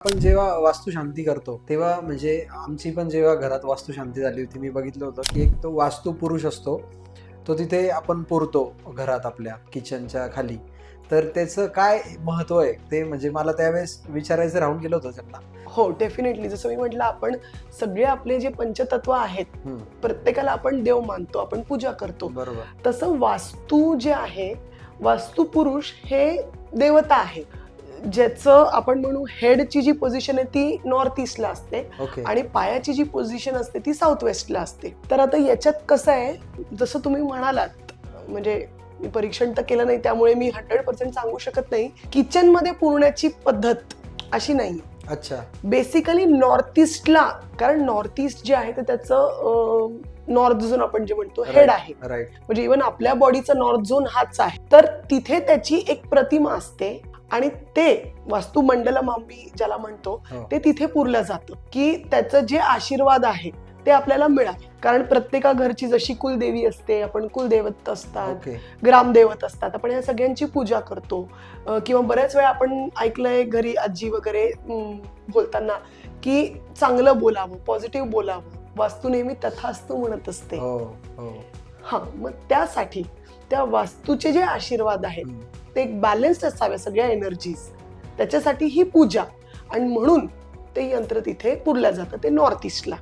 आपण जेव्हा वास्तुशांती करतो तेव्हा म्हणजे आमची पण जेव्हा घरात वास्तुशांती झाली होती, मी बघितलं होतं की एक तो वास्तू पुरुष असतो, तो तिथे आपण पुरतो घरात आपल्या किचनच्या खाली. तर त्याचं काय महत्व आहे ते म्हणजे मला त्यावेळेस विचारायचं राहून गेलं होतं त्यांना. हो, डेफिनेटली. जसं मी म्हटलं, आपण सगळे आपले जे पंचतत्व आहेत, प्रत्येकाला आपण देव मानतो, आपण पूजा करतो. बरोबर. तसं वास्तू जे आहे, वास्तुपुरुष हे देवता आहे, ज्याचं आपण म्हणू हेडची जी पोझिशन आहे ती नॉर्थ ईस्टला असते ओके. आणि पायाची जी पोझिशन असते ती साऊथ वेस्टला असते. तर आता याच्यात कसं आहे, जसं तुम्ही म्हणालात, म्हणजे मी परीक्षण तर केलं नाही त्यामुळे मी 100% सांगू शकत नाही. किचनमध्ये पुरण्याची पद्धत अशी नाही. अच्छा. बेसिकली नॉर्थ ईस्टला, कारण नॉर्थ ईस्ट जे आहे ते त्याचं नॉर्थ झोन आपण जे म्हणतो हेड आहे, राईट. म्हणजे इव्हन आपल्या बॉडीचा नॉर्थ झोन हाच आहे. तर तिथे त्याची एक प्रतिमा असते आणि ते वास्तुमंडलम आम्ही ज्याला म्हणतो ते तिथे पुरलं जातं की त्याचं जे आशीर्वाद आहे ते आपल्याला मिळाले. कारण प्रत्येका घरची जशी कुलदेवी असते, आपण कुलदेवत असतात, ग्रामदेवत असतात, आपण या सगळ्यांची पूजा करतो. किंवा बऱ्याच वेळा आपण ऐकलंय घरी आजी वगैरे बोलताना की चांगलं बोलावं, पॉझिटिव्ह बोलावं. वास्तू नेहमी तथास्तु म्हणत असते. हा, मग त्यासाठी त्या वास्तूचे जे आशीर्वाद आहेत ते एक बॅलन्स्ड असावे सगळ्या एनर्जीज, त्याच्यासाठी ही पूजा. आणि म्हणून ते यंत्र तिथे पुरलं जातं, ते नॉर्थ ईस्टला.